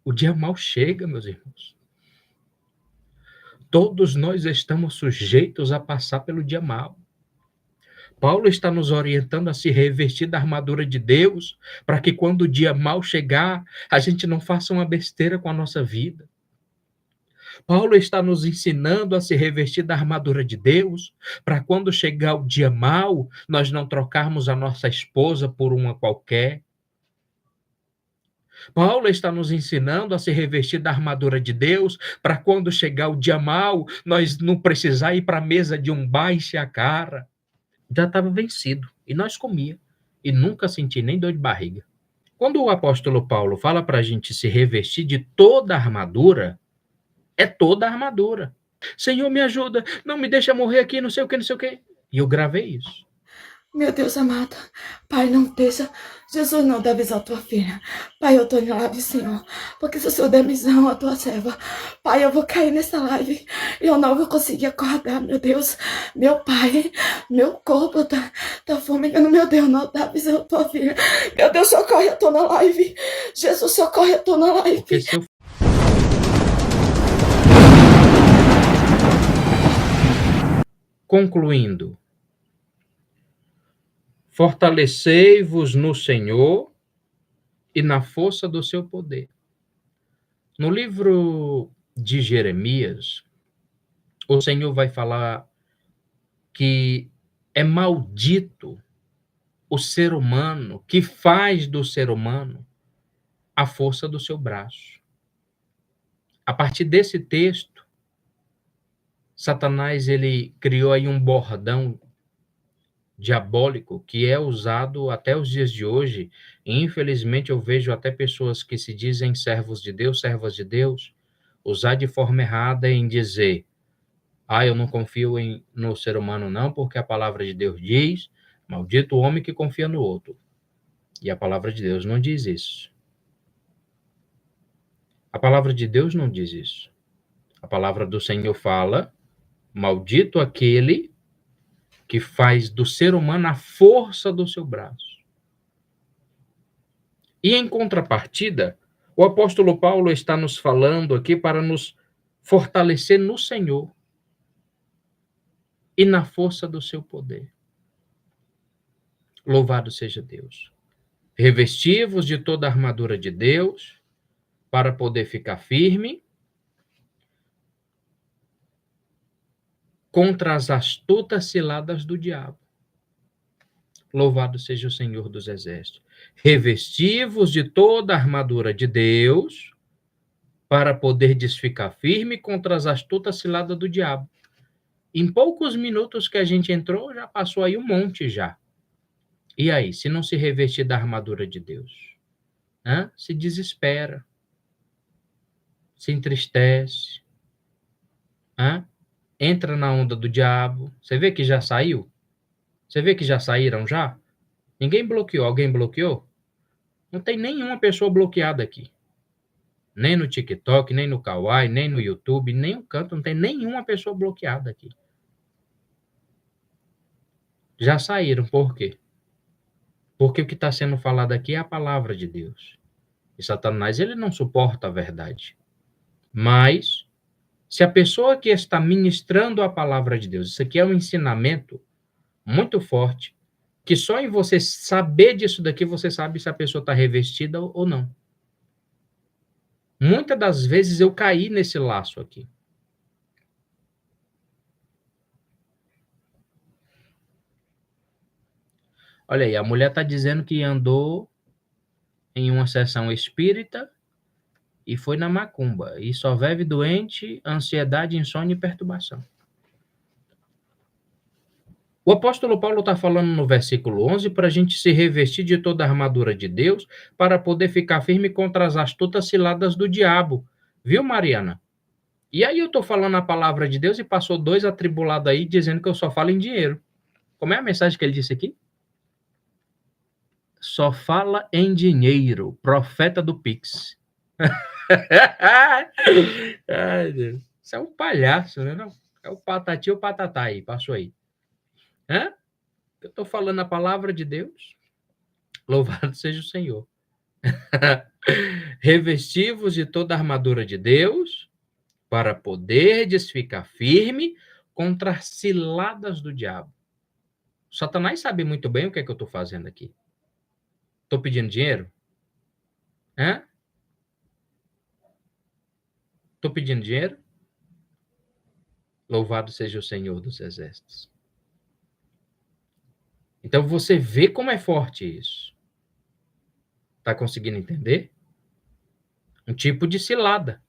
O dia mal chega, meus irmãos. Todos nós estamos sujeitos a passar pelo dia mal. Paulo está nos orientando a se revestir da armadura de Deus, para que quando o dia mal chegar, a gente não faça uma besteira com a nossa vida. Paulo está nos ensinando a se revestir da armadura de Deus, para quando chegar o dia mal, nós não trocarmos a nossa esposa por uma qualquer. Paulo está nos ensinando a se revestir da armadura de Deus, para quando chegar o dia mal, nós não precisar ir para a mesa de um bar e encher a cara. Já estava vencido, e nós comia, e nunca senti nem dor de barriga. Quando o apóstolo Paulo fala para a gente se revestir de toda a armadura, é toda a armadura. Senhor, me ajuda, não me deixa morrer aqui, não sei o que, não sei o que. E eu gravei isso. Meu Deus amado, Pai, não deixa Jesus não dar visão à tua filha. Pai, eu tô em live, Senhor, porque se o Senhor der visão à tua serva, Pai, eu vou cair nessa live e eu não vou conseguir acordar, meu Deus. Meu Pai, meu corpo tá fumegando, meu Deus, não dá visão à tua filha. Meu Deus, socorre, eu tô na live. Jesus, socorre, eu tô na live. Porque se eu... Concluindo, fortalecei-vos no Senhor e na força do seu poder. No livro de Jeremias, o Senhor vai falar que é maldito o ser humano que faz do ser humano a força do seu braço. A partir desse texto, Satanás ele criou aí um bordão diabólico que é usado até os dias de hoje. E, infelizmente, eu vejo até pessoas que se dizem servos de Deus, servas de Deus, usar de forma errada em dizer: eu não confio no ser humano não, porque a palavra de Deus diz, maldito o homem que confia no outro. E a palavra de Deus não diz isso. A palavra de Deus não diz isso. A palavra do Senhor fala: maldito aquele que faz do ser humano a força do seu braço. E em contrapartida, o apóstolo Paulo está nos falando aqui para nos fortalecer no Senhor e na força do seu poder. Louvado seja Deus. Revesti-vos de toda a armadura de Deus para poder ficar firme contra as astutas ciladas do diabo. Louvado seja o Senhor dos Exércitos. Revesti-vos de toda a armadura de Deus para poder ficar firme contra as astutas ciladas do diabo. Em poucos minutos que a gente entrou, já passou aí um monte já. E aí, se não se revestir da armadura de Deus? Se desespera, se entristece, entra na onda do diabo. Você vê que já saiu? Você vê que já saíram já? Ninguém bloqueou. Alguém bloqueou? Não tem nenhuma pessoa bloqueada aqui. Nem no TikTok, nem no Kawaii, nem no YouTube, nem no canto, não tem nenhuma pessoa bloqueada aqui. Já saíram, por quê? Porque o que está sendo falado aqui é a palavra de Deus. E Satanás, ele não suporta a verdade. Mas, se a pessoa que está ministrando a palavra de Deus, isso aqui é um ensinamento muito forte, que só em você saber disso daqui, você sabe se a pessoa está revestida ou não. Muitas das vezes eu caí nesse laço aqui. Olha aí, a mulher está dizendo que andou em uma sessão espírita e foi na macumba. E só vive doente, ansiedade, insônia e perturbação. O apóstolo Paulo está falando no versículo 11 para a gente se revestir de toda a armadura de Deus para poder ficar firme contra as astutas ciladas do diabo. Viu, Mariana? E aí eu estou falando a palavra de Deus e passou 2 atribulados aí dizendo que eu só falo em dinheiro. Como é a mensagem que ele disse aqui? Só fala em dinheiro. Profeta do Pix. Ai, Deus. Isso é um palhaço, né? Não? É o patati ou patatá aí, passou aí. Eu estou falando a palavra de Deus. Louvado seja o Senhor. Revesti-vos de toda a armadura de Deus, para poderdes ficar firme contra as ciladas do diabo. Satanás sabe muito bem o que é que eu estou fazendo aqui. Estou pedindo dinheiro? Estou pedindo dinheiro? Louvado seja o Senhor dos Exércitos. Então você vê como é forte isso. Está conseguindo entender? Um tipo de cilada.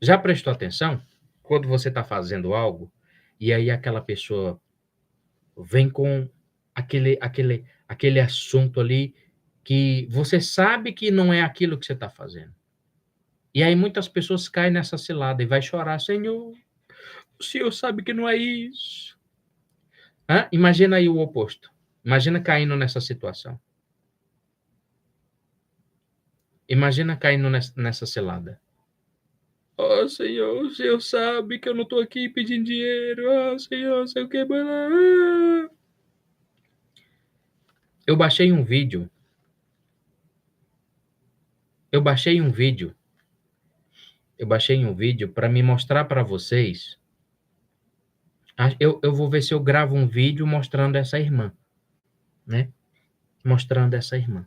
Já prestou atenção? Quando você está fazendo algo, e aí aquela pessoa vem com aquele assunto ali que você sabe que não é aquilo que você está fazendo. E aí muitas pessoas caem nessa cilada e vai chorar, Senhor, o Senhor sabe que não é isso. Imagina aí o oposto. Imagina caindo nessa situação. Imagina caindo nessa cilada. Oh, Senhor, o Senhor sabe que eu não estou aqui pedindo dinheiro. Oh, Senhor, sei o que. Eu baixei um vídeo. Eu baixei um vídeo para me mostrar para vocês. Eu vou ver se eu gravo um vídeo mostrando essa irmã, né? Mostrando essa irmã.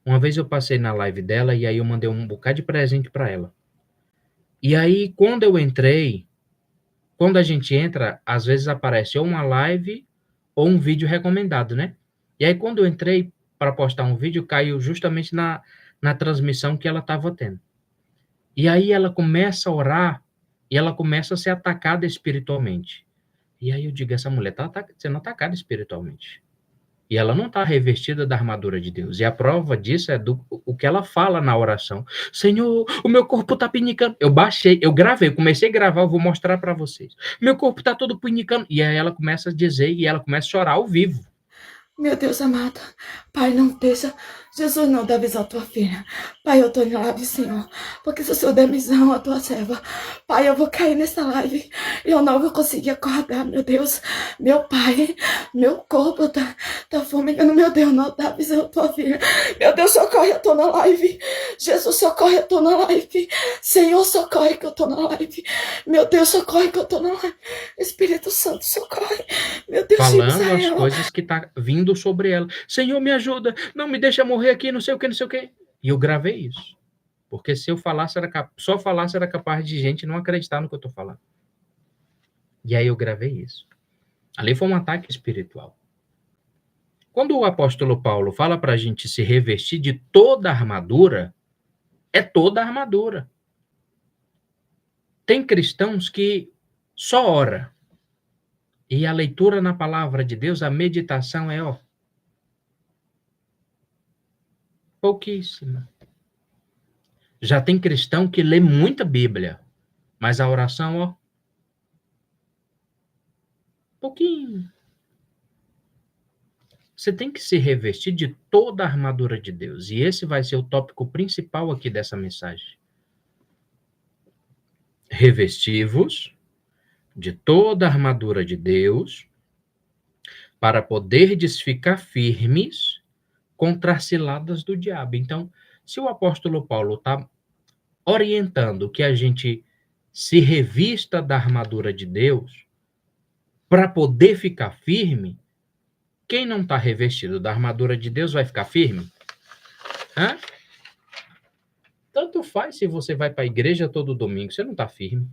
Uma vez eu passei na live dela e aí eu mandei um bocado de presente para ela. E aí, quando eu entrei, quando a gente entra, às vezes aparece ou uma live ou um vídeo recomendado, né? E aí, quando eu entrei para postar um vídeo, caiu justamente na transmissão que ela estava tendo. E aí ela começa a orar e ela começa a ser atacada espiritualmente. E aí eu digo, essa mulher está sendo atacada espiritualmente. E ela não está revestida da armadura de Deus. E a prova disso é o que ela fala na oração. Senhor, o meu corpo está pinicando. Eu baixei, eu gravei, comecei a gravar, eu vou mostrar para vocês. Meu corpo está todo pinicando. E aí ela começa a dizer, e ela começa a chorar ao vivo. Meu Deus amado, Pai, não deixa Jesus não dar visão à tua filha. Pai, eu tô em live, Senhor, porque se o Senhor der visão à tua serva, Pai, eu vou cair nessa live e eu não vou conseguir acordar, meu Deus. Meu Pai, meu corpo tá fumegando, meu Deus, não dá visão à tua filha. Meu Deus, socorre, eu tô na live. Jesus, socorre, eu tô na live. Senhor, socorre que eu tô na live. Meu Deus, socorre que eu tô na live. Espírito Santo, socorre. Meu Deus, falando as coisas que tá vindo sobre ela. Senhor, me ajuda, não me deixa morrer aqui, não sei o que, não sei o que. E eu gravei isso. Porque se eu falasse, só falasse, era capaz de gente não acreditar no que eu tô falando. E aí eu gravei isso. Ali foi um ataque espiritual. Quando o apóstolo Paulo fala para a gente se revestir de toda a armadura, é toda a armadura. Tem cristãos que só ora. E a leitura na palavra de Deus, a meditação é, pouquíssima. Já tem cristão que lê muita Bíblia, mas a oração, pouquinho. Você tem que se revestir de toda a armadura de Deus. E esse vai ser o tópico principal aqui dessa mensagem. Revesti-vos de toda a armadura de Deus, para poderdes ficar firmes contra as ciladas do diabo. Então, se o apóstolo Paulo está orientando que a gente se revista da armadura de Deus para poder ficar firme, quem não está revestido da armadura de Deus vai ficar firme? Tanto faz se você vai para a igreja todo domingo, você não está firme.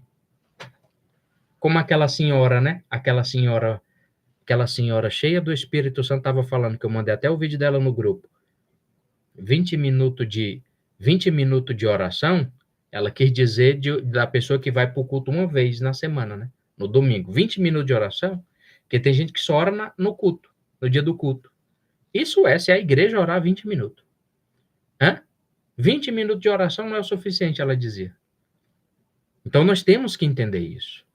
Como aquela senhora, né? Aquela senhora cheia do Espírito Santo estava falando, que eu mandei até o vídeo dela no grupo. 20 minutos de oração, ela quis dizer da pessoa que vai para o culto uma vez na semana, né? No domingo. 20 minutos de oração, porque tem gente que só ora no culto, no dia do culto. Isso é se a igreja orar 20 minutos. 20 minutos de oração não é o suficiente, ela dizia. Então nós temos que entender isso.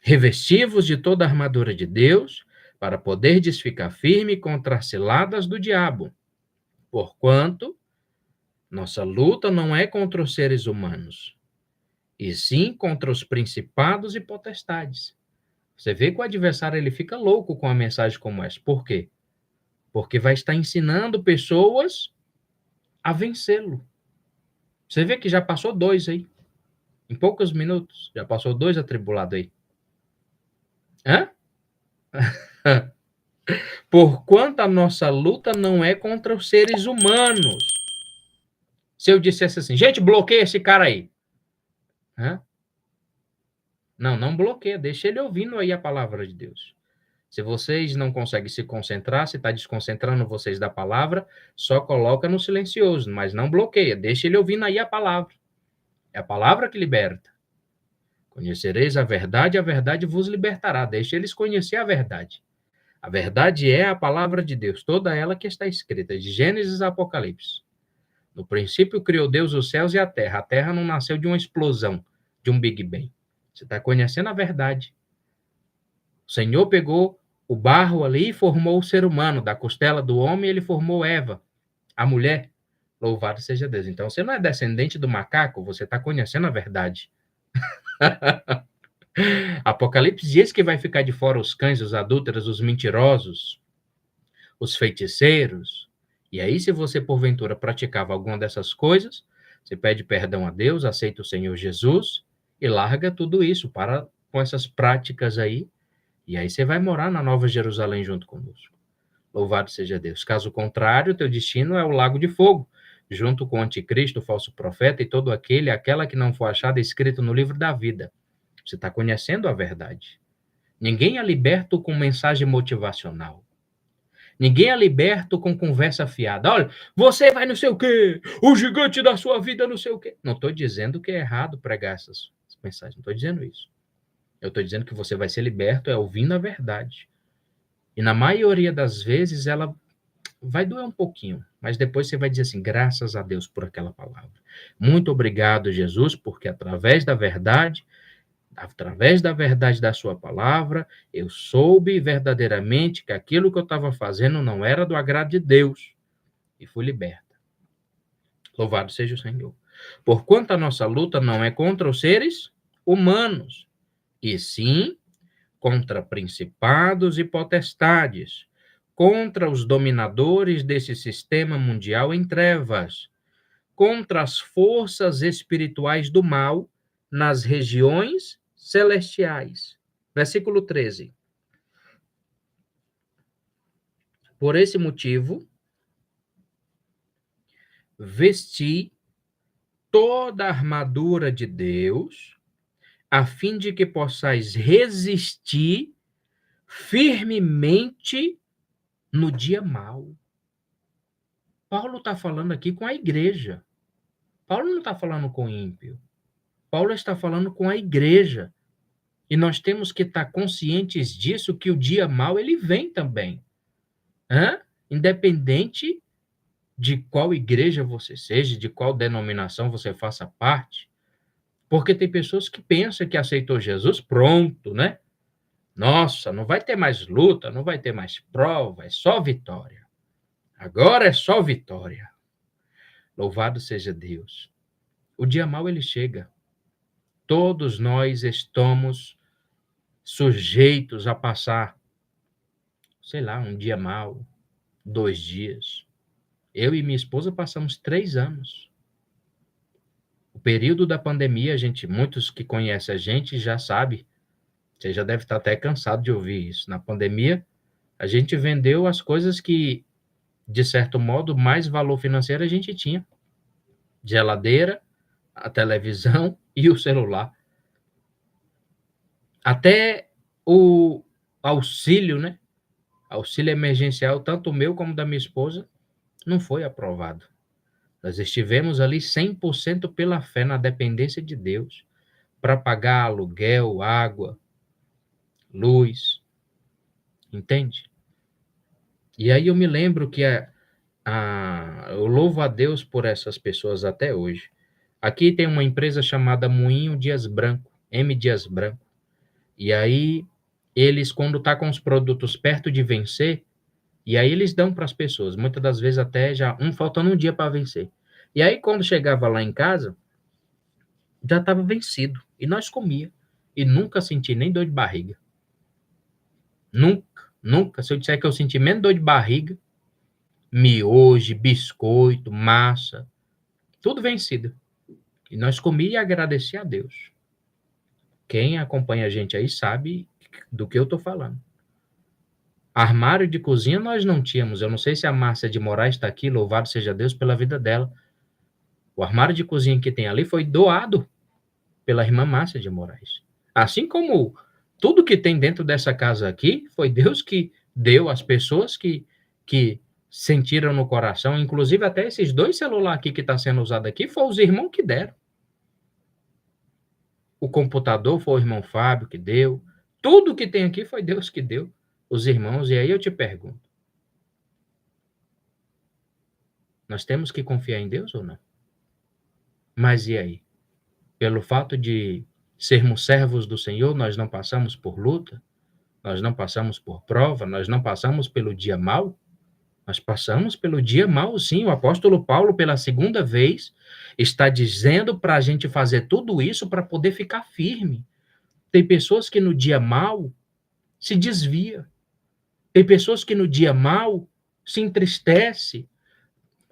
Revesti-vos de toda a armadura de Deus, para poderdes ficar firme contra as ciladas do diabo. Porquanto nossa luta não é contra os seres humanos, e sim contra os principados e potestades. Você vê que o adversário ele fica louco com uma mensagem como essa. Por quê? porque vai estar ensinando pessoas a vencê-lo. Você vê que já passou 2 aí, em poucos minutos, já passou 2 atribulados aí. Hã? Porquanto a nossa luta não é contra os seres humanos. Se eu dissesse assim, gente, bloqueia esse cara aí. Hã? Não bloqueia, deixa ele ouvindo aí a palavra de Deus. Se vocês não conseguem se concentrar, se está desconcentrando vocês da palavra, só coloca no silencioso, mas não bloqueia, deixa ele ouvindo aí a palavra. É a palavra que liberta. Conhecereis a verdade vos libertará. Deixa eles conhecer a verdade. A verdade é a palavra de Deus, toda ela que está escrita, de Gênesis a Apocalipse. No princípio criou Deus os céus e a terra. A terra não nasceu de uma explosão, de um Big Bang. Você está conhecendo a verdade. O Senhor pegou o barro ali e formou o ser humano. Da costela do homem, ele formou Eva, a mulher. Louvado seja Deus. Então, você não é descendente do macaco, você está conhecendo a verdade. Apocalipse diz que vai ficar de fora os cães, os adúlteros, os mentirosos, os feiticeiros. E aí, se você, porventura, praticava alguma dessas coisas, você pede perdão a Deus, aceita o Senhor Jesus e larga tudo isso, para com essas práticas aí, e aí você vai morar na Nova Jerusalém junto conosco. Louvado seja Deus. Caso contrário, teu destino é o lago de fogo, junto com o anticristo, o falso profeta e todo aquela que não for achada escrito no livro da vida. Você está conhecendo a verdade. Ninguém é liberto com mensagem motivacional. Ninguém é liberto com conversa fiada. Olha, você vai não sei o quê, o gigante da sua vida não sei o quê. Não estou dizendo que é errado pregar essas mensagens, não estou dizendo isso. Eu estou dizendo que você vai ser liberto ouvindo a verdade. E na maioria das vezes ela vai doer um pouquinho, mas depois você vai dizer assim, graças a Deus por aquela palavra. Muito obrigado, Jesus, porque através da verdade da sua palavra, eu soube verdadeiramente que aquilo que eu estava fazendo não era do agrado de Deus e fui liberta. Louvado seja o Senhor. Porquanto a nossa luta não é contra os seres humanos, e sim contra principados e potestades, contra os dominadores desse sistema mundial em trevas, contra as forças espirituais do mal nas regiões celestiais. Versículo 13. Por esse motivo, vesti toda a armadura de Deus, a fim de que possais resistir firmemente no dia mau. Paulo está falando aqui com a igreja. Paulo não está falando com o ímpio. Paulo está falando com a igreja. E nós temos que estar conscientes disso, que o dia mau ele vem também. Independente de qual igreja você seja, de qual denominação você faça parte. Porque tem pessoas que pensam que aceitou Jesus, pronto, né? Nossa, não vai ter mais luta, não vai ter mais prova, é só vitória. Agora é só vitória. Louvado seja Deus. O dia mau ele chega. Todos nós estamos sujeitos a passar, sei lá, um dia mau, 2 dias. Eu e minha esposa passamos 3 anos. O período da pandemia, muitos que conhecem a gente já sabem. Você já deve estar até cansado de ouvir isso. Na pandemia, a gente vendeu as coisas que, de certo modo, mais valor financeiro a gente tinha. Geladeira, a televisão e o celular. Até o auxílio, né? Auxílio emergencial, tanto o meu como da minha esposa, não foi aprovado. Nós estivemos ali 100% pela fé, na dependência de Deus, para pagar aluguel, água, luz, entende? E aí eu me lembro que eu louvo a Deus por essas pessoas até hoje. Aqui tem uma empresa chamada Moinho Dias Branco, M. Dias Branco. E aí, eles, quando tá com os produtos perto de vencer, e aí eles dão para as pessoas, muitas das vezes até já faltando um dia para vencer. E aí, quando chegava lá em casa, já estava vencido. E nós comia. E nunca senti nem dor de barriga. Nunca. Se eu disser que eu senti menos dor de barriga miojo, biscoito, massa, tudo vencido. E nós comíamos e agradeci a Deus. Quem acompanha a gente aí sabe do que eu estou falando. Armário de cozinha nós não tínhamos. Eu não sei se a Márcia de Moraes está aqui, louvado seja Deus pela vida dela. O armário de cozinha que tem ali foi doado pela irmã Márcia de Moraes. Assim como tudo que tem dentro dessa casa aqui, foi Deus que deu às pessoas que sentiram no coração, inclusive até esses 2 celulares aqui que está sendo usado aqui, foi os irmãos que deram. O computador foi o irmão Fábio que deu. Tudo que tem aqui foi Deus que deu. Os irmãos, e aí eu te pergunto, nós temos que confiar em Deus ou não? Mas e aí? Pelo fato de sermos servos do Senhor, nós não passamos por luta, nós não passamos por prova, nós não passamos pelo dia mau? Nós passamos pelo dia mau, sim. O apóstolo Paulo, pela segunda vez, está dizendo para a gente fazer tudo isso para poder ficar firme. Tem pessoas que no dia mau se desvia. Tem pessoas que no dia mau se entristece.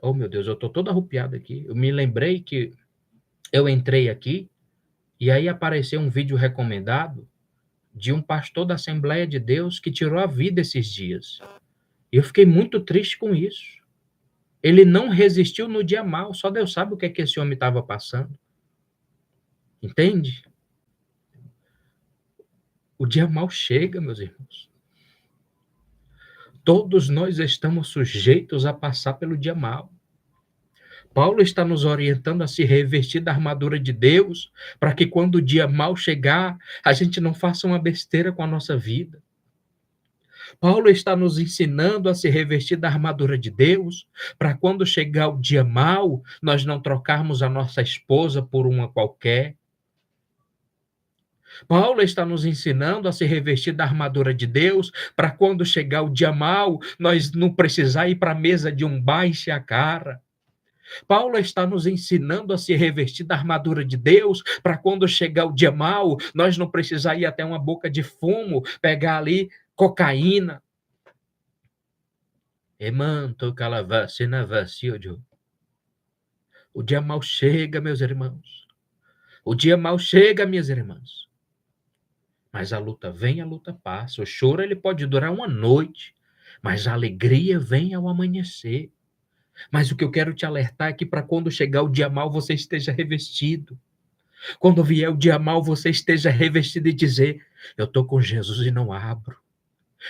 Oh, meu Deus, eu estou todo arrupiado aqui. Eu me lembrei que eu entrei aqui e aí apareceu um vídeo recomendado de um pastor da Assembleia de Deus que tirou a vida esses dias. E eu fiquei muito triste com isso. Ele não resistiu no dia mau, só Deus sabe o que é que esse homem estava passando. Entende? O dia mau chega, meus irmãos. Todos nós estamos sujeitos a passar pelo dia mau. Paulo está nos orientando a se revestir da armadura de Deus, para que quando o dia mau chegar, a gente não faça uma besteira com a nossa vida. Paulo está nos ensinando a se revestir da armadura de Deus, para quando chegar o dia mau, nós não trocarmos a nossa esposa por uma qualquer. Paulo está nos ensinando a se revestir da armadura de Deus, para quando chegar o dia mau, nós não precisar ir para a mesa de um bar e encher a cara. Paulo está nos ensinando a se revestir da armadura de Deus, para quando chegar o dia mau, nós não precisar ir até uma boca de fumo, pegar ali cocaína. O dia mau chega, meus irmãos. O dia mau chega, minhas irmãs. Mas a luta vem, a luta passa. O choro ele pode durar uma noite, mas a alegria vem ao amanhecer. Mas o que eu quero te alertar é que para quando chegar o dia mau, você esteja revestido. Quando vier o dia mau, você esteja revestido e dizer, eu estou com Jesus e não abro.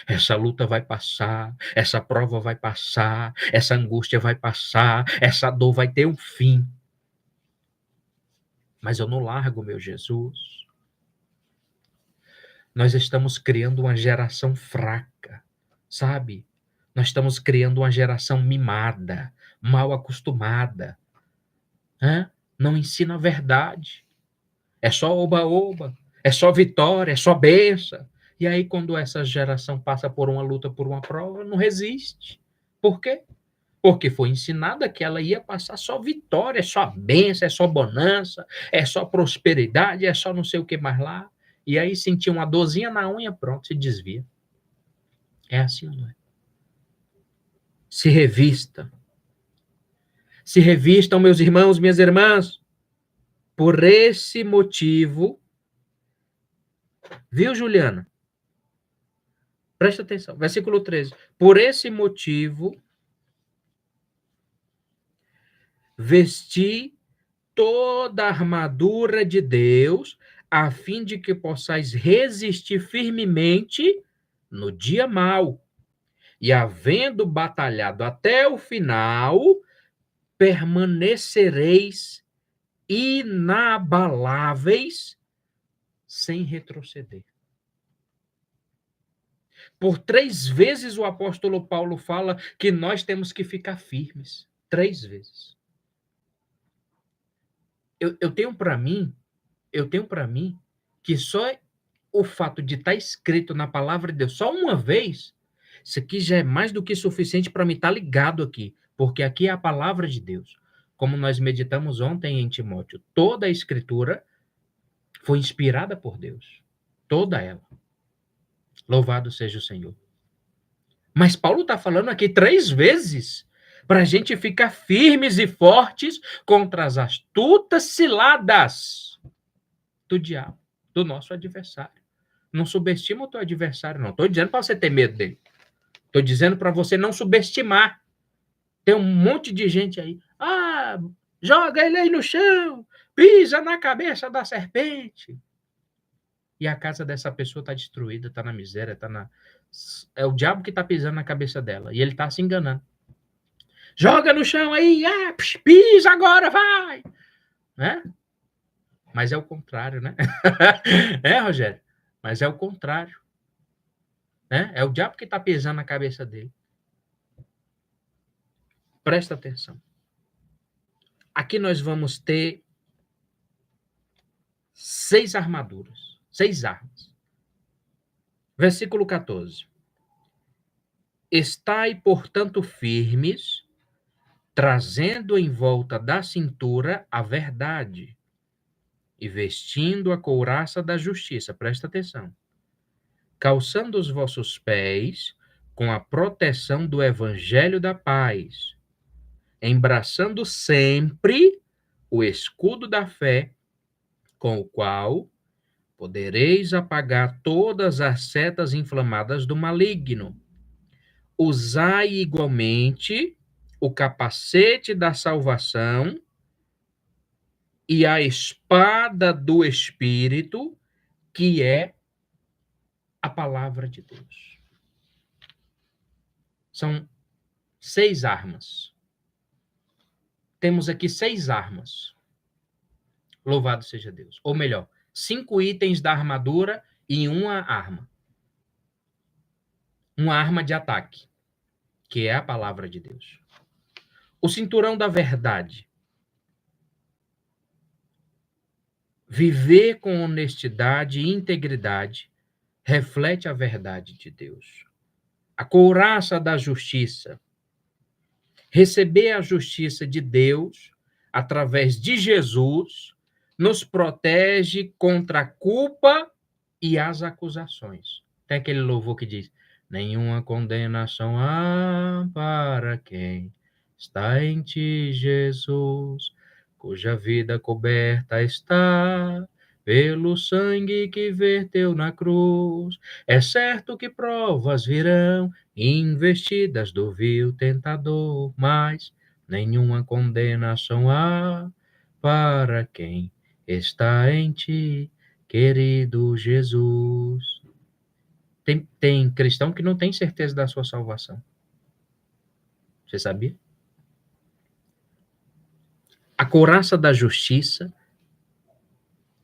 Essa luta vai passar, essa prova vai passar, essa angústia vai passar, essa dor vai ter um fim. Mas eu não largo meu Jesus. Nós estamos criando uma geração fraca, sabe? Nós estamos criando uma geração mimada, mal acostumada. Não ensina a verdade. É só oba-oba, é só vitória, é só bênção. E aí, quando essa geração passa por uma luta, por uma prova, não resiste. Por quê? Porque foi ensinada que ela ia passar só vitória, é só bênção, é só bonança, é só prosperidade, é só não sei o que mais lá. E aí sentiu uma dorzinha na unha, pronto, se desvia. É assim ou não é? Se revista. Se revistam, meus irmãos, minhas irmãs. Por esse motivo, viu, Juliana? Presta atenção, versículo 13. Por esse motivo, vesti toda a armadura de Deus, a fim de que possais resistir firmemente no dia mau. E havendo batalhado até o final, permanecereis inabaláveis, sem retroceder. Por 3 vezes o apóstolo Paulo fala que nós temos que ficar firmes. 3 vezes. Eu tenho para mim que só o fato de estar escrito na palavra de Deus só uma vez, isso aqui já é mais do que suficiente para mim estar ligado aqui, porque aqui é a palavra de Deus. Como nós meditamos ontem em Timóteo, toda a escritura foi inspirada por Deus. Toda ela. Louvado seja o Senhor. Mas Paulo está falando aqui 3 vezes para a gente ficar firmes e fortes contra as astutas ciladas do diabo, do nosso adversário. Não subestima o teu adversário, não. Estou dizendo para você ter medo dele. Estou dizendo para você não subestimar. Tem um monte de gente aí. Ah, joga ele aí no chão, pisa na cabeça da serpente. E a casa dessa pessoa está destruída, está na miséria, está na... É o diabo que está pisando na cabeça dela. E ele está se enganando. Joga no chão aí, pisa agora, vai! Né? Mas é o contrário, né? Rogério? Mas é o contrário. Né? É o diabo que está pisando na cabeça dele. Presta atenção. Aqui nós vamos ter 6 armaduras, 6 armas. Versículo 14. Estai, portanto, firmes, trazendo em volta da cintura a verdade e vestindo a couraça da justiça. Presta atenção. Calçando os vossos pés com a proteção do evangelho da paz, embraçando sempre o escudo da fé, com o qual podereis apagar todas as setas inflamadas do maligno. Usai igualmente o capacete da salvação e a espada do Espírito, que é a palavra de Deus. São 6 armas. Temos aqui 6 armas. Louvado seja Deus. Ou melhor, 5 itens da armadura e uma arma. Uma arma de ataque, que é a palavra de Deus. O cinturão da verdade. Viver com honestidade e integridade reflete a verdade de Deus. A couraça da justiça. Receber a justiça de Deus através de Jesus nos protege contra a culpa e as acusações. Tem aquele louvor que diz: nenhuma condenação há para quem está em ti, Jesus, cuja vida coberta está pelo sangue que verteu na cruz. É certo que provas virão, investidas do vil tentador, mas nenhuma condenação há para quem está em ti, querido Jesus. Tem cristão que não tem certeza da sua salvação. Você sabia? A couraça da justiça,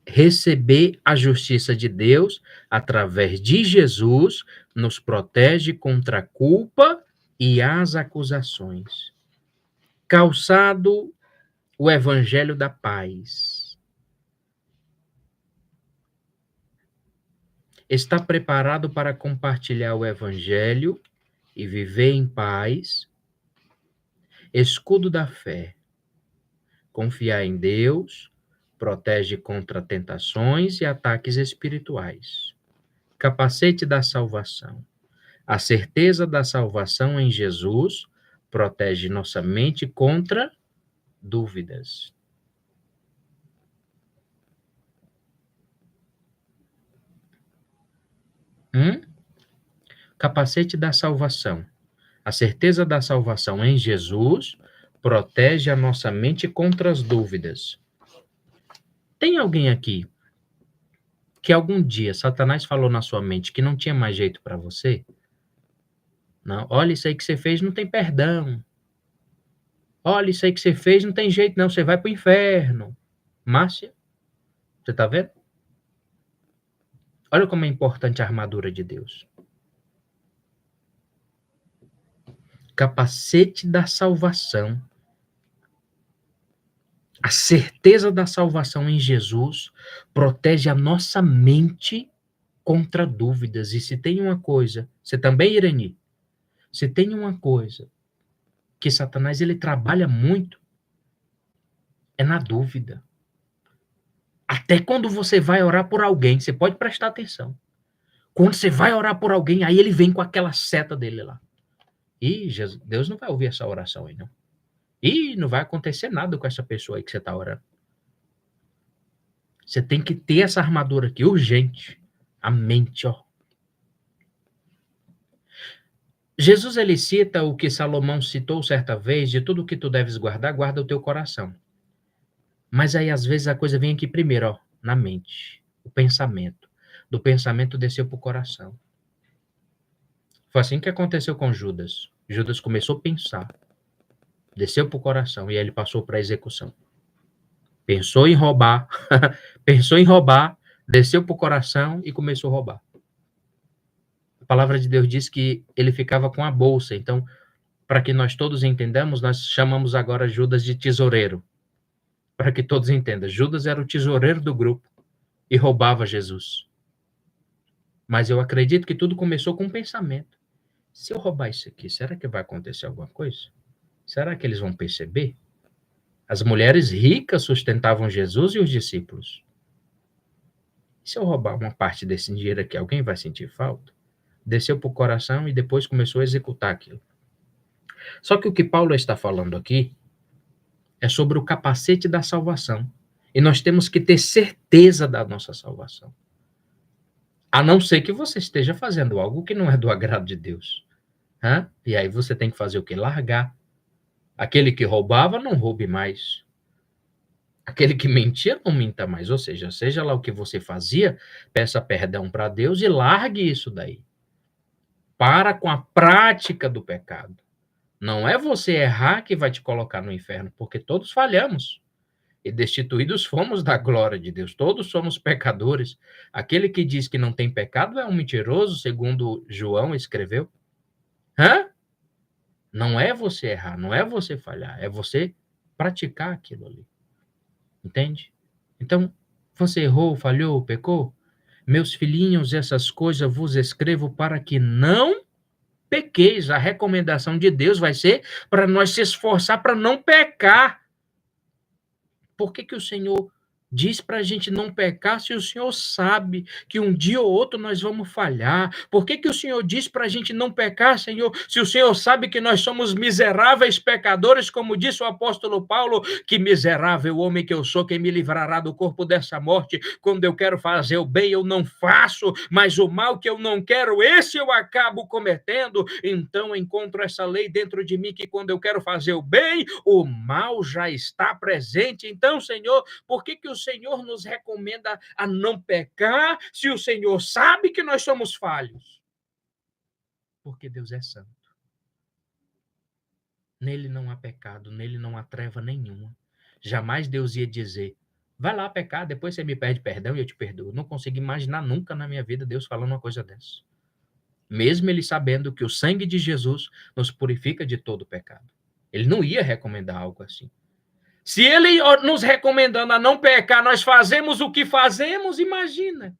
receber a justiça de Deus através de Jesus, nos protege contra a culpa e as acusações. Calçado o evangelho da paz. Está preparado para compartilhar o evangelho e viver em paz. Escudo da fé. Confiar em Deus protege contra tentações e ataques espirituais. Capacete da salvação. A certeza da salvação em Jesus protege nossa mente contra dúvidas. Capacete da salvação. A certeza da salvação em Jesus protege a nossa mente contra as dúvidas. Tem alguém aqui que algum dia Satanás falou na sua mente que não tinha mais jeito para você? Não, olha, isso aí que você fez não tem perdão. Olha, isso aí que você fez não tem jeito não, você vai para o inferno. Márcia, você está vendo? Olha como é importante a armadura de Deus. Capacete da salvação. A certeza da salvação em Jesus protege a nossa mente contra dúvidas. E se tem uma coisa, você também, Irani, se tem uma coisa que Satanás ele trabalha muito, é na dúvida. Até quando você vai orar por alguém, você pode prestar atenção. Quando você vai orar por alguém, aí ele vem com aquela seta dele lá. E Deus não vai ouvir essa oração aí, não. E não vai acontecer nada com essa pessoa aí que você está orando. Você tem que ter essa armadura aqui, urgente. A mente, ó. Jesus, ele cita o que Salomão citou certa vez, de tudo que tu deves guardar, guarda o teu coração. Mas aí, às vezes, a coisa vem aqui primeiro, ó, na mente. O pensamento. Do pensamento desceu para o coração. Foi assim que aconteceu com Judas. Judas começou a pensar. Desceu para o coração e aí ele passou para a execução. Pensou em roubar, desceu para o coração e começou a roubar. A palavra de Deus diz que ele ficava com a bolsa. Então, para que nós todos entendamos, nós chamamos agora Judas de tesoureiro. Para que todos entendam, Judas era o tesoureiro do grupo e roubava Jesus. Mas eu acredito que tudo começou com um pensamento. Se eu roubar isso aqui, será que vai acontecer alguma coisa? Será que eles vão perceber? As mulheres ricas sustentavam Jesus e os discípulos. Se eu roubar uma parte desse dinheiro aqui, alguém vai sentir falta? Desceu para o coração e depois começou a executar aquilo. Só que o que Paulo está falando aqui é sobre o capacete da salvação. E nós temos que ter certeza da nossa salvação. A não ser que você esteja fazendo algo que não é do agrado de Deus. E aí você tem que fazer o quê? Largar. Aquele que roubava, não roube mais. Aquele que mentia, não minta mais. Ou seja lá o que você fazia, peça perdão para Deus e largue isso daí. Para com a prática do pecado. Não é você errar que vai te colocar no inferno, porque todos falhamos. E destituídos fomos da glória de Deus. Todos somos pecadores. Aquele que diz que não tem pecado é um mentiroso, segundo João escreveu. Não é você errar, não é você falhar, é você praticar aquilo ali. Entende? Então, você errou, falhou, pecou? Meus filhinhos, essas coisas vos escrevo para que não pequeis. A recomendação de Deus vai ser para nós se esforçar para não pecar. Por que o Senhor diz para a gente não pecar se o Senhor sabe que um dia ou outro nós vamos falhar? Por que o Senhor diz para a gente não pecar, Senhor, se o Senhor sabe que nós somos miseráveis pecadores, como disse o apóstolo Paulo, que miserável homem que eu sou, quem me livrará do corpo dessa morte? Quando eu quero fazer o bem, eu não faço, mas o mal que eu não quero, esse eu acabo cometendo. Então encontro essa lei dentro de mim, que quando eu quero fazer o bem, o mal já está presente. Então, Senhor, por que o Senhor nos recomenda a não pecar, se o Senhor sabe que nós somos falhos? Porque Deus é santo. Nele não há pecado, nele não há treva nenhuma. Jamais Deus ia dizer, vai lá pecar, depois você me pede perdão e eu te perdoo. Não consigo imaginar nunca na minha vida Deus falando uma coisa dessa. Mesmo ele sabendo que o sangue de Jesus nos purifica de todo pecado. Ele não ia recomendar algo assim. Se ele nos recomendando a não pecar, nós fazemos o que fazemos, imagina.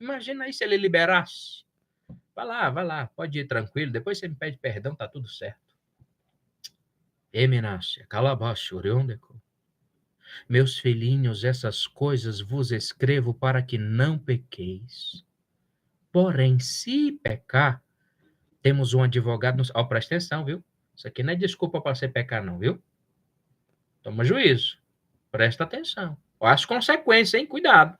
Imagina aí se ele liberasse. Vai lá, pode ir tranquilo, depois você me pede perdão, tá tudo certo. Emenácia, calabaço, oriondeco. Meus filhinhos, essas coisas vos escrevo para que não pequeis. Porém, se pecar, temos um advogado... presta atenção, viu? Isso aqui não é desculpa para você pecar, não, viu? Toma juízo. Presta atenção. Olha as consequências, hein? Cuidado.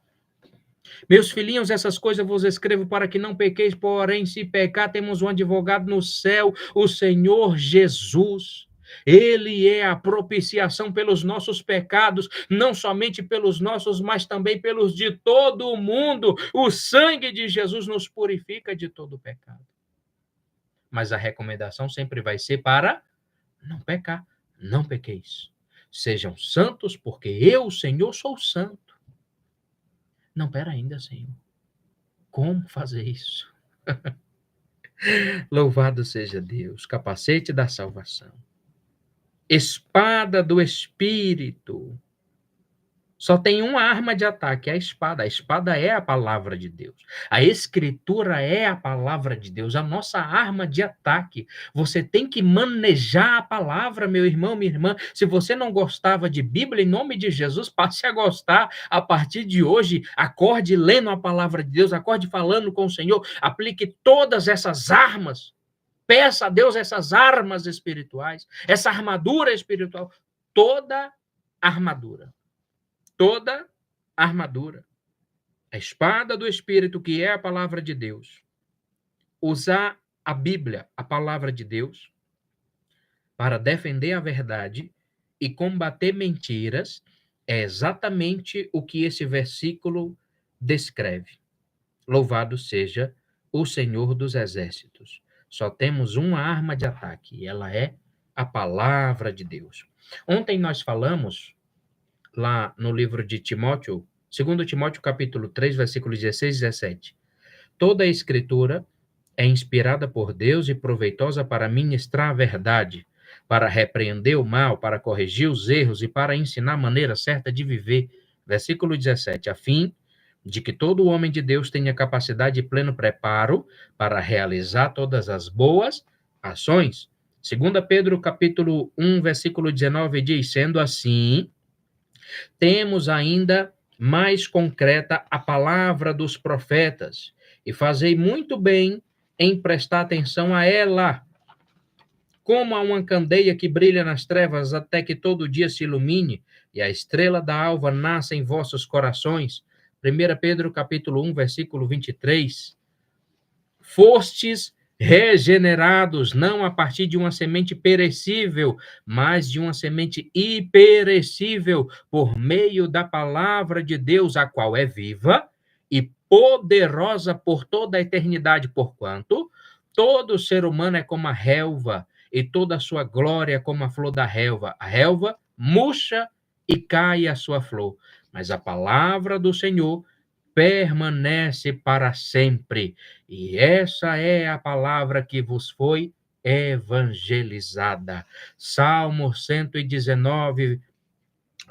Meus filhinhos, essas coisas vos escrevo para que não pequeis, porém, se pecar, temos um advogado no céu, o Senhor Jesus. Ele é a propiciação pelos nossos pecados, não somente pelos nossos, mas também pelos de todo o mundo. O sangue de Jesus nos purifica de todo o pecado. Mas a recomendação sempre vai ser para não pecar. Não pequeis. Sejam santos, porque eu, o Senhor, sou santo. Não, pera ainda, Senhor. Como fazer isso? Louvado seja Deus, capacete da salvação. Espada do Espírito. Só tem uma arma de ataque, a espada. A espada é a palavra de Deus. A escritura é a palavra de Deus, a nossa arma de ataque. Você tem que manejar a palavra, meu irmão, minha irmã. Se você não gostava de Bíblia, em nome de Jesus, passe a gostar a partir de hoje. Acorde lendo a palavra de Deus, acorde falando com o Senhor. Aplique todas essas armas peça a Deus essas armas espirituais, essa armadura espiritual, toda armadura. Toda armadura. A espada do Espírito, que é a palavra de Deus. Usar a Bíblia, a palavra de Deus, para defender a verdade e combater mentiras, é exatamente o que esse versículo descreve. Louvado seja o Senhor dos Exércitos. Só temos uma arma de ataque, e ela é a palavra de Deus. Ontem nós falamos, lá no livro de Timóteo, 2 Timóteo capítulo 3, versículos 16 e 17. Toda a escritura é inspirada por Deus e proveitosa para ministrar a verdade, para repreender o mal, para corrigir os erros e para ensinar a maneira certa de viver. Versículo 17, a fim de que todo homem de Deus tenha capacidade e pleno preparo para realizar todas as boas ações. 2 Pedro capítulo 1, versículo 19 diz, sendo assim, temos ainda mais concreta a palavra dos profetas, e fazei muito bem em prestar atenção a ela, como a uma candeia que brilha nas trevas até que todo dia se ilumine, e a estrela da alva nasça em vossos corações. 1 Pedro capítulo 1, versículo 23. Fostes regenerados, não a partir de uma semente perecível, mas de uma semente imperecível, por meio da palavra de Deus, a qual é viva e poderosa por toda a eternidade, porquanto todo ser humano é como a relva, e toda a sua glória é como a flor da relva. A relva murcha e cai a sua flor, mas a palavra do Senhor permanece para sempre. E essa é a palavra que vos foi evangelizada. Salmo 119,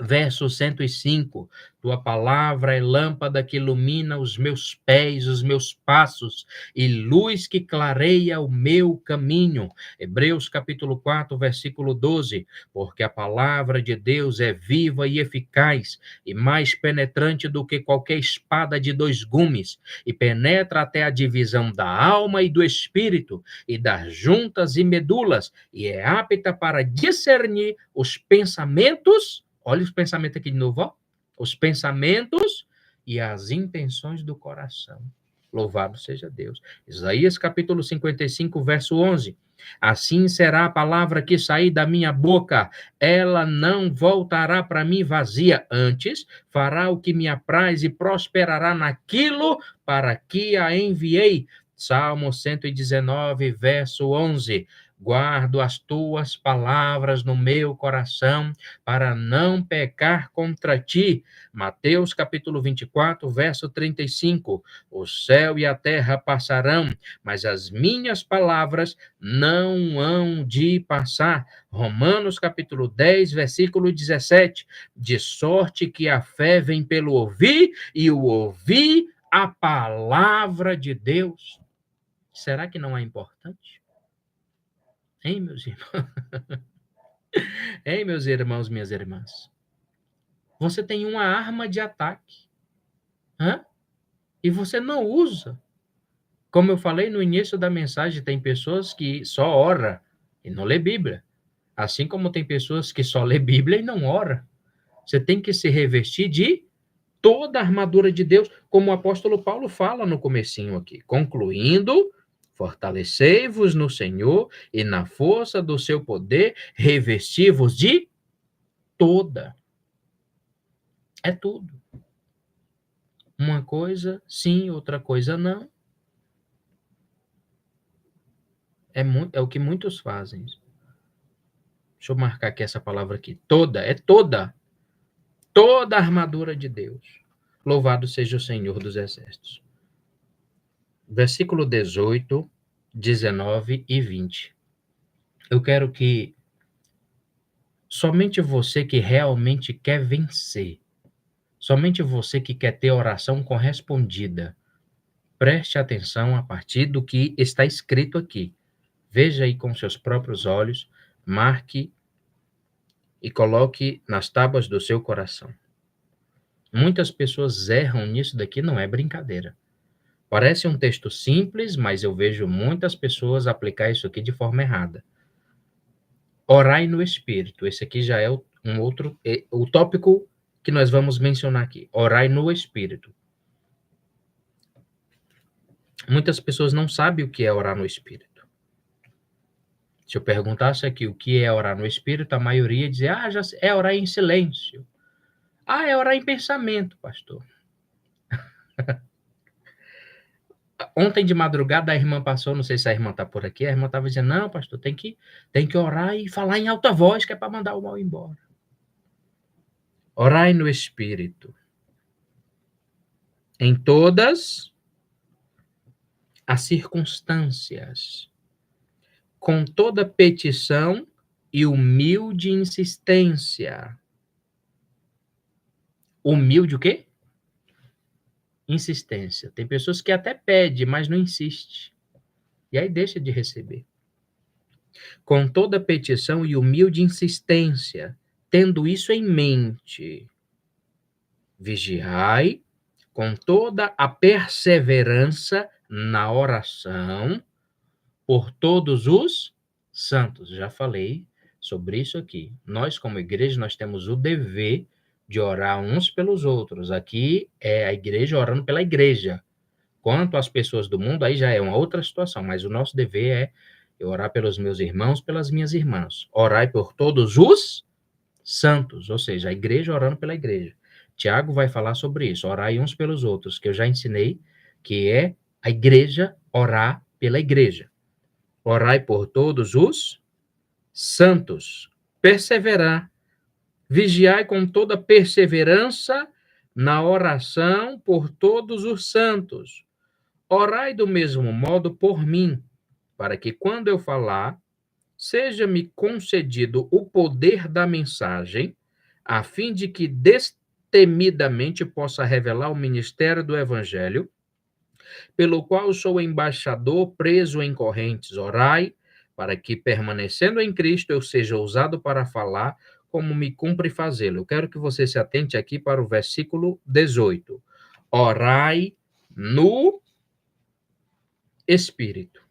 verso 105, tua palavra é lâmpada que ilumina os meus pés, os meus passos, e luz que clareia o meu caminho. Hebreus capítulo 4, versículo 12, porque a palavra de Deus é viva e eficaz, e mais penetrante do que qualquer espada de dois gumes, e penetra até a divisão da alma e do espírito, e das juntas e medulas, e é apta para discernir os pensamentos. Olha os pensamentos aqui de novo, ó. Os pensamentos e as intenções do coração. Louvado seja Deus. Isaías capítulo 55, verso 11. Assim será a palavra que sair da minha boca, ela não voltará para mim vazia, antes fará o que me apraz e prosperará naquilo para que a enviei. Salmo 119, verso 11. Guardo as tuas palavras no meu coração, para não pecar contra ti. Mateus capítulo 24, verso 35. O céu e a terra passarão, mas as minhas palavras não hão de passar. Romanos capítulo 10, versículo 17. De sorte que a fé vem pelo ouvir, e o ouvir a palavra de Deus. Será que não é importante? Hein, meus irmãos? Hein, meus irmãos, minhas irmãs? Você tem uma arma de ataque. E você não usa. Como eu falei no início da mensagem, tem pessoas que só ora e não lê Bíblia. Assim como tem pessoas que só lê Bíblia e não ora. Você tem que se revestir de toda a armadura de Deus, como o apóstolo Paulo fala no comecinho aqui. Concluindo, fortalecei-vos no Senhor e na força do seu poder, revesti-vos de toda. É tudo. Uma coisa sim, outra coisa não. É o que muitos fazem. Deixa eu marcar aqui essa palavra aqui. Toda, é toda. Toda a armadura de Deus. Louvado seja o Senhor dos Exércitos. Versículo 18, 19 e 20. Eu quero que somente você que realmente quer vencer, somente você que quer ter oração correspondida, preste atenção a partir do que está escrito aqui. Veja aí com seus próprios olhos, marque e coloque nas tábuas do seu coração. Muitas pessoas erram nisso daqui, não é brincadeira. Parece um texto simples, mas eu vejo muitas pessoas aplicar isso aqui de forma errada. Orai no Espírito. Esse aqui já é o tópico que nós vamos mencionar aqui. Orai no Espírito. Muitas pessoas não sabem o que é orar no Espírito. Se eu perguntasse aqui o que é orar no Espírito, a maioria ia dizer, já é orar em silêncio. É orar em pensamento, pastor. Ontem de madrugada a irmã passou, não sei se a irmã está por aqui, a irmã estava dizendo, não, pastor, tem que orar e falar em alta voz, que é para mandar o mal embora. Orai no Espírito. Em todas as circunstâncias, com toda petição e humilde insistência. Humilde o quê? Insistência. Tem pessoas que até pedem, mas não insiste. E aí deixa de receber. Com toda petição e humilde insistência, tendo isso em mente, vigiai com toda a perseverança na oração por todos os santos. Já falei sobre isso aqui. Nós, como igreja, nós temos o dever de orar uns pelos outros. Aqui é a igreja orando pela igreja. Quanto às pessoas do mundo, aí já é uma outra situação, mas o nosso dever é orar pelos meus irmãos, pelas minhas irmãs. Orai por todos os santos, ou seja, a igreja orando pela igreja. Tiago vai falar sobre isso, orai uns pelos outros, que eu já ensinei, que é a igreja orar pela igreja. Orai por todos os santos. Perseverar. Vigiai com toda perseverança na oração por todos os santos. Orai do mesmo modo por mim, para que quando eu falar, seja-me concedido o poder da mensagem, a fim de que destemidamente possa revelar o ministério do Evangelho, pelo qual sou embaixador preso em correntes. Orai, para que, permanecendo em Cristo, eu seja usado para falar como me cumpre fazê-lo. Eu quero que você se atente aqui para o versículo 18. Orai no Espírito.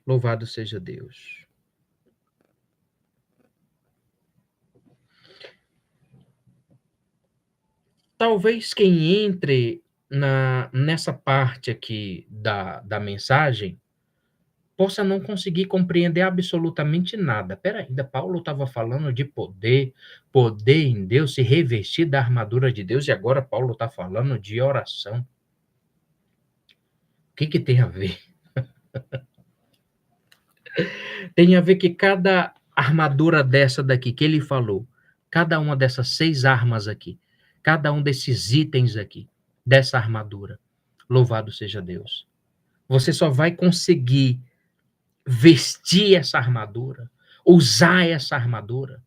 Louvado seja Deus. Talvez quem entre nessa parte aqui da mensagem possa não conseguir compreender absolutamente nada. Peraí, ainda Paulo estava falando de poder em Deus, se revestir da armadura de Deus, e agora Paulo está falando de oração. O que tem a ver? Tem a ver que cada armadura dessa daqui que ele falou, cada uma dessas 6 armas aqui, cada um desses itens aqui, dessa armadura, louvado seja Deus. Você só vai conseguir vestir essa armadura, usar essa armadura,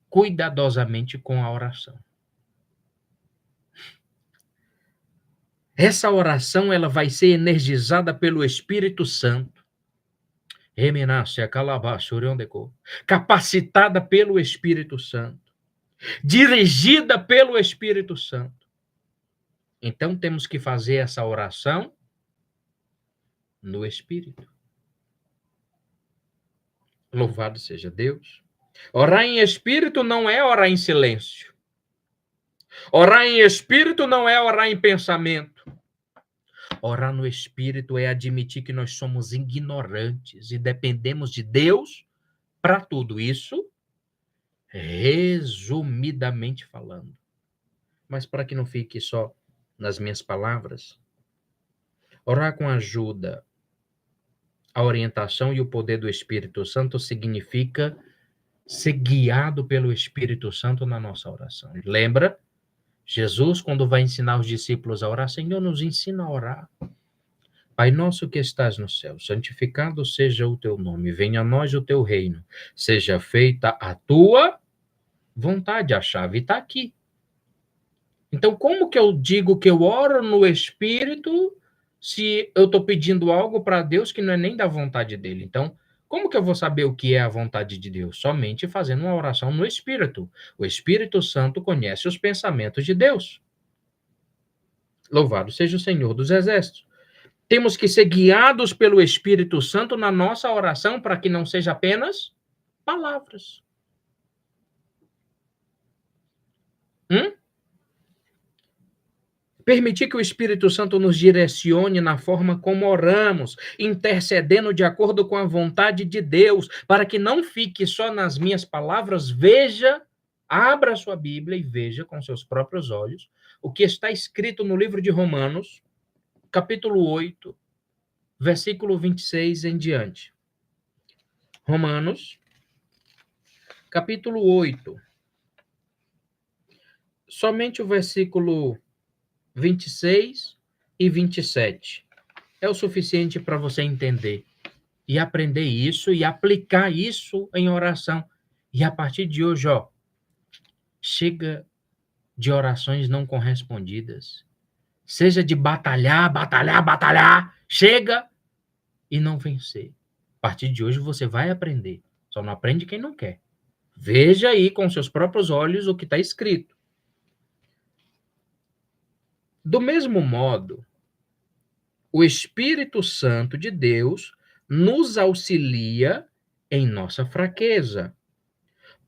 cuidadosamente com a oração. Essa oração, ela vai ser energizada pelo Espírito Santo. Capacitada pelo Espírito Santo. Dirigida pelo Espírito Santo. Então, temos que fazer essa oração no Espírito. Louvado seja Deus. Orar em Espírito não é orar em silêncio. Orar em Espírito não é orar em pensamento. Orar no Espírito é admitir que nós somos ignorantes e dependemos de Deus para tudo isso, resumidamente falando. Mas para que não fique só nas minhas palavras, orar com a ajuda, a orientação e o poder do Espírito Santo significa ser guiado pelo Espírito Santo na nossa oração. Lembra? Jesus, quando vai ensinar os discípulos a orar, Senhor, nos ensina a orar. Pai nosso que estás no céu, santificado seja o teu nome, venha a nós o teu reino, seja feita a tua vontade. A chave está aqui. Então, como que eu digo que eu oro no Espírito se eu estou pedindo algo para Deus que não é nem da vontade dele? Então, Como que eu vou saber o que é a vontade de Deus? Somente fazendo uma oração no Espírito. O Espírito Santo conhece os pensamentos de Deus. Louvado seja o Senhor dos Exércitos. Temos que ser guiados pelo Espírito Santo na nossa oração para que não seja apenas palavras. Permitir que o Espírito Santo nos direcione na forma como oramos, intercedendo de acordo com a vontade de Deus, para que não fique só nas minhas palavras. Veja, abra a sua Bíblia e veja com seus próprios olhos o que está escrito no livro de Romanos, capítulo 8, versículo 26 em diante. Romanos, capítulo 8. Somente o versículo 26 e 27 é o suficiente para você entender e aprender isso e aplicar isso em oração. E a partir de hoje, chega de orações não correspondidas. Seja de batalhar, batalhar, batalhar, chega e não vencer. A partir de hoje você vai aprender. Só não aprende quem não quer. Veja aí com seus próprios olhos o que está escrito. Do mesmo modo, o Espírito Santo de Deus nos auxilia em nossa fraqueza,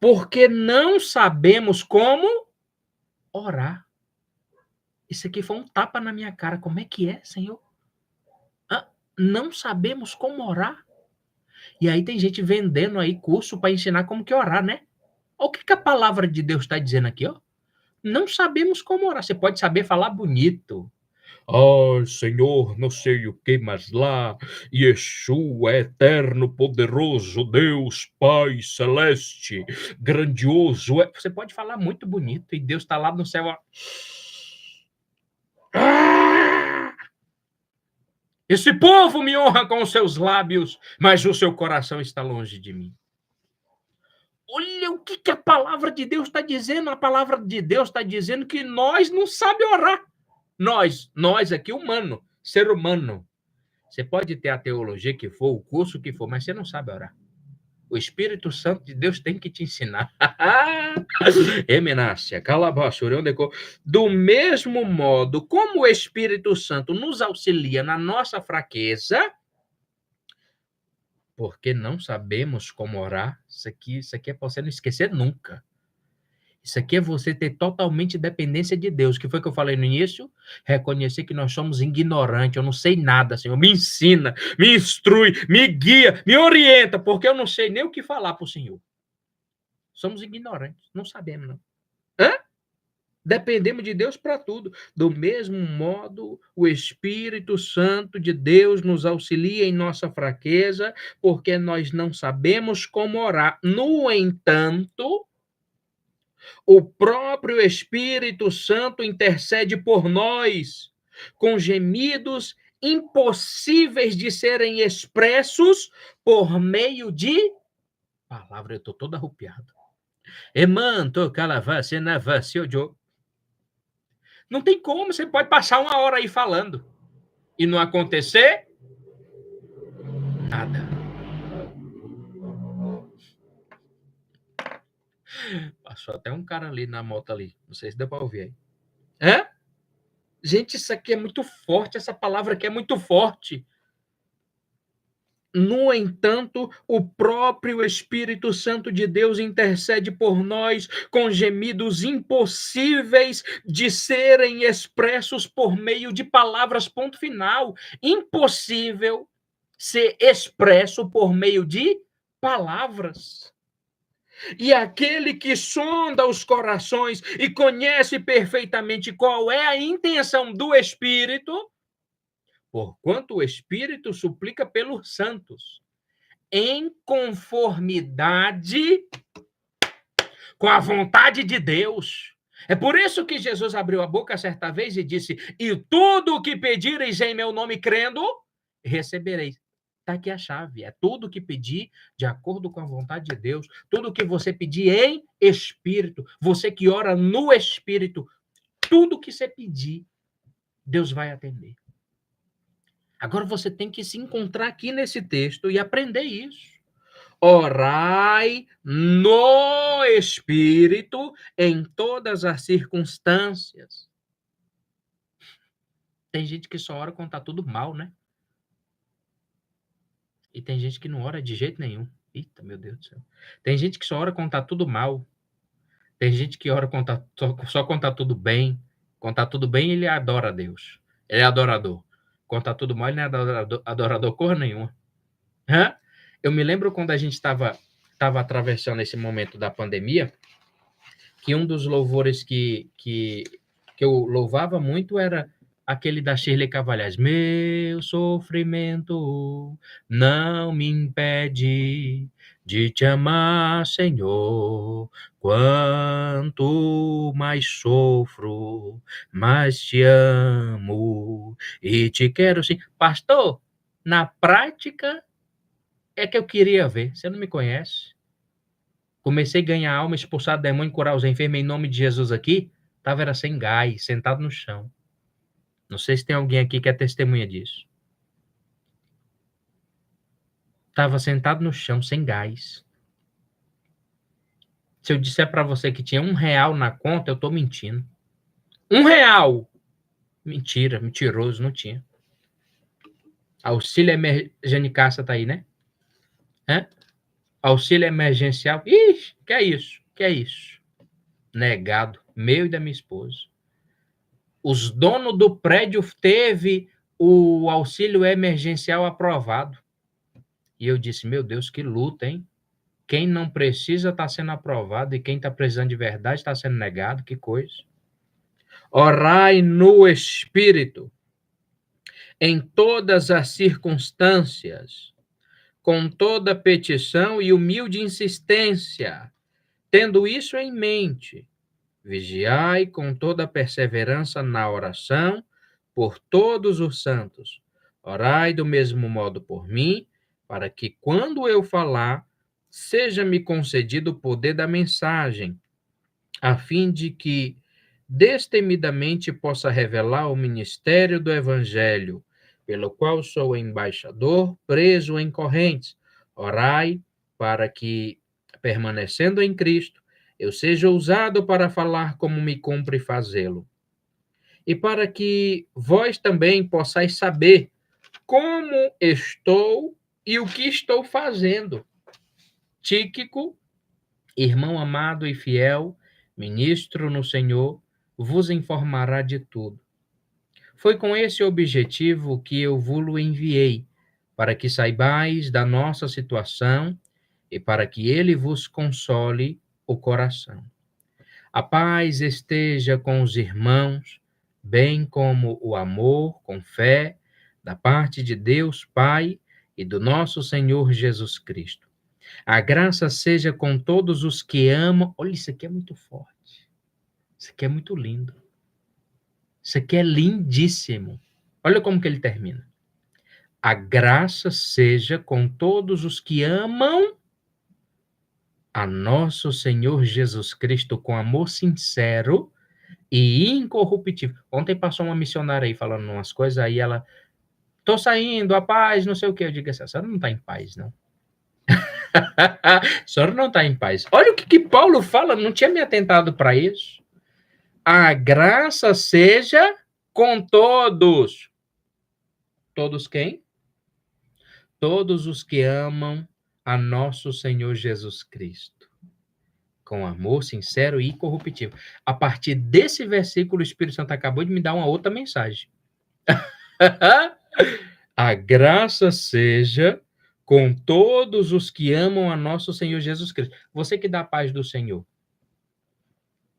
porque não sabemos como orar. Isso aqui foi um tapa na minha cara. Como é que é, Senhor? Não sabemos como orar. E aí tem gente vendendo aí curso para ensinar como que orar, né? Olha o que a palavra de Deus está dizendo aqui, ó. Não sabemos como orar. Você pode saber falar bonito. Ai, Senhor, não sei o que, mas lá, Yeshua é eterno, poderoso, Deus, Pai celeste, grandioso. Você pode falar muito bonito e Deus está lá no céu. Esse povo me honra com os seus lábios, mas o seu coração está longe de mim. Olha o que a palavra de Deus está dizendo. A palavra de Deus está dizendo que nós não sabemos orar. Nós aqui, humano, ser humano. Você pode ter a teologia que for, o curso que for, mas você não sabe orar. O Espírito Santo de Deus tem que te ensinar. Eminácia, calabaço, do mesmo modo, como o Espírito Santo nos auxilia na nossa fraqueza, porque não sabemos como orar, isso aqui é para você não esquecer nunca. Isso aqui é você ter totalmente dependência de Deus. O que foi que eu falei no início? Reconhecer que nós somos ignorantes. Eu não sei nada, Senhor. Me ensina, me instrui, me guia, me orienta, porque eu não sei nem o que falar para o Senhor. Somos ignorantes. Não sabemos, não. Dependemos de Deus para tudo. Do mesmo modo, o Espírito Santo de Deus nos auxilia em nossa fraqueza, porque nós não sabemos como orar. No entanto, o próprio Espírito Santo intercede por nós, com gemidos impossíveis de serem expressos por meio de palavra. Eu estou todo arrupiado. Emanto calavase na vacio. Não tem como, você pode passar uma hora aí falando e não acontecer nada. Passou até um cara ali na moto ali. Não sei se deu para ouvir aí. Gente, isso aqui é muito forte. Essa palavra aqui é muito forte. No entanto, o próprio Espírito Santo de Deus intercede por nós com gemidos impossíveis de serem expressos por meio de palavras, ponto final. Impossível ser expresso por meio de palavras. E aquele que sonda os corações e conhece perfeitamente qual é a intenção do Espírito, porquanto o Espírito suplica pelos santos, em conformidade com a vontade de Deus. É por isso que Jesus abriu a boca certa vez e disse: e tudo o que pedireis em meu nome crendo, recebereis. Está aqui a chave. É tudo que pedir de acordo com a vontade de Deus. Tudo que você pedir em espírito. Você que ora no espírito. Tudo que você pedir, Deus vai atender. Agora você tem que se encontrar aqui nesse texto e aprender isso. Orai no Espírito em todas as circunstâncias. Tem gente que só ora quando tá tudo mal, né? E tem gente que não ora de jeito nenhum. Eita, meu Deus do céu. Tem gente que só ora quando tá tudo mal. Tem gente que ora quando só quando tá tudo bem. Quando tá tudo bem, ele adora a Deus. Ele é adorador. Quando tá tudo mal, ele não é adorador porra nenhuma. Hã? Eu me lembro quando a gente estava atravessando esse momento da pandemia, que um dos louvores que eu louvava muito era aquele da Shirley Cavalhais. Meu sofrimento não me impede de te amar, Senhor. Quanto mais sofro, mais te amo e te quero sim. Pastor, na prática é que eu queria ver. Você não me conhece? Comecei a ganhar alma, expulsar demônio, curar os enfermos em nome de Jesus aqui. Era sem gás, sentado no chão. Não sei se tem alguém aqui que é testemunha disso. Estava sentado no chão, sem gás. Se eu disser para você que tinha R$1 na conta, eu estou mentindo. R$1! Mentira, mentiroso, não tinha. Auxílio emergencial tá aí, né? Auxílio emergencial. Ih, que é isso? Que é isso? Negado, meu e da minha esposa. Os donos do prédio teve o auxílio emergencial aprovado. E eu disse, meu Deus, que luta, hein? Quem não precisa está sendo aprovado e quem está precisando de verdade está sendo negado, que coisa. Orai no Espírito, em todas as circunstâncias, com toda petição e humilde insistência, tendo isso em mente, vigiai com toda perseverança na oração por todos os santos. Orai do mesmo modo por mim, para que, quando eu falar, seja-me concedido o poder da mensagem, a fim de que destemidamente possa revelar o ministério do Evangelho, pelo qual sou embaixador, preso em correntes. Orai para que, permanecendo em Cristo, eu seja usado para falar como me cumpre fazê-lo. E para que vós também possais saber como estou e o que estou fazendo. Tíquico, irmão amado e fiel, ministro no Senhor, vos informará de tudo. Foi com esse objetivo que eu vos enviei, para que saibais da nossa situação e para que ele vos console o coração. A paz esteja com os irmãos, bem como o amor, com fé, da parte de Deus Pai e do nosso Senhor Jesus Cristo. A graça seja com todos os que amam. Olha, isso aqui é muito forte. Isso aqui é muito lindo. Isso aqui é lindíssimo. Olha como que ele termina. A graça seja com todos os que amam a nosso Senhor Jesus Cristo com amor sincero e incorruptível. Ontem passou uma missionária aí falando umas coisas, aí ela, tô saindo, a paz, não sei o que. Eu digo assim, a senhora não está em paz, não. A senhora não está em paz. Olha o que Paulo fala, não tinha me atentado para isso. A graça seja com todos. Todos quem? Todos os que amam a nosso Senhor Jesus Cristo. Com amor sincero e incorruptível. A partir desse versículo, o Espírito Santo acabou de me dar uma outra mensagem. A graça seja com todos os que amam a nosso Senhor Jesus Cristo. Você que dá a paz do Senhor.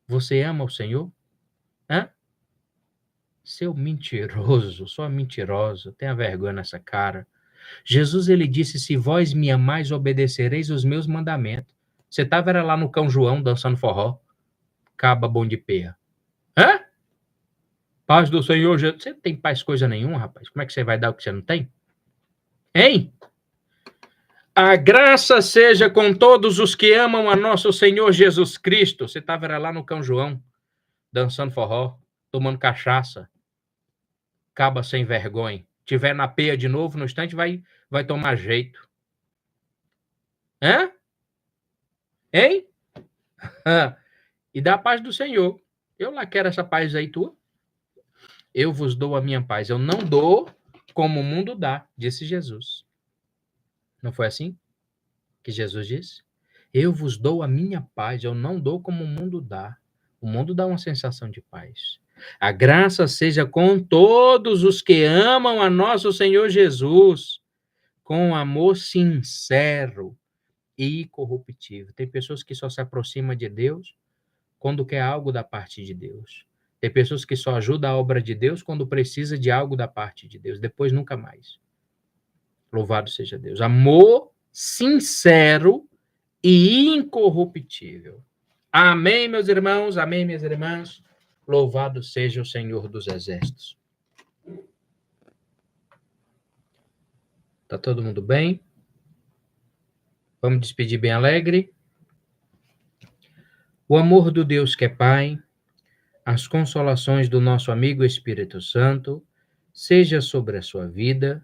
Você ama o Senhor? Hã? Seu mentiroso, sua mentirosa, tenha vergonha nessa cara. Jesus, ele disse, se vós me amais, obedecereis os meus mandamentos. Você estava lá no Cão João, dançando forró. Caba bom de perra. Hã? Paz do Senhor Jesus. Você não tem paz coisa nenhuma, rapaz. Como é que você vai dar o que você não tem? Hein? A graça seja com todos os que amam a nosso Senhor Jesus Cristo. Você estava lá no Cão João, dançando forró, tomando cachaça. Caba sem vergonha. Tiver na peia de novo, no instante, vai tomar jeito. Hã? Hein? E dá a paz do Senhor. Eu lá quero essa paz aí tua. Eu vos dou a minha paz. Eu não dou como o mundo dá, disse Jesus. Não foi assim que Jesus disse? Eu vos dou a minha paz. Eu não dou como o mundo dá. O mundo dá uma sensação de paz. A graça seja com todos os que amam a nosso Senhor Jesus, com amor sincero e incorruptível. Tem pessoas que só se aproximam de Deus quando quer algo da parte de Deus. Tem pessoas que só ajudam a obra de Deus quando precisa de algo da parte de Deus. Depois, nunca mais. Louvado seja Deus. Amor sincero e incorruptível. Amém, meus irmãos. Amém, minhas irmãs. Louvado seja o Senhor dos Exércitos. Tá todo mundo bem? Vamos despedir bem alegre. O amor do Deus que é Pai, as consolações do nosso amigo Espírito Santo, seja sobre a sua vida,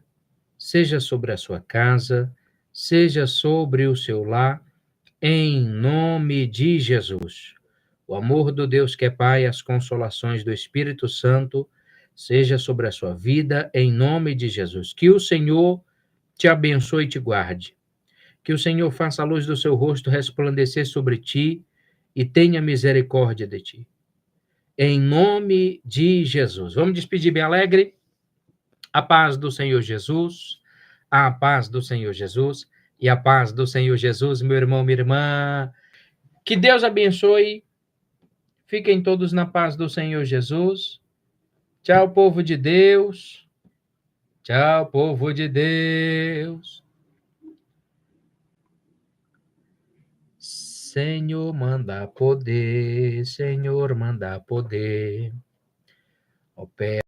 seja sobre a sua casa, seja sobre o seu lar, em nome de Jesus. O amor do Deus que é Pai, as consolações do Espírito Santo, seja sobre a sua vida, em nome de Jesus. Que o Senhor te abençoe e te guarde. Que o Senhor faça a luz do seu rosto resplandecer sobre ti e tenha misericórdia de ti. Em nome de Jesus. Vamos despedir bem alegre? A paz do Senhor Jesus, a paz do Senhor Jesus e a paz do Senhor Jesus, meu irmão, minha irmã. Que Deus abençoe. Fiquem todos na paz do Senhor Jesus. Tchau, povo de Deus. Tchau, povo de Deus. Senhor, manda poder. Senhor, manda poder. Opera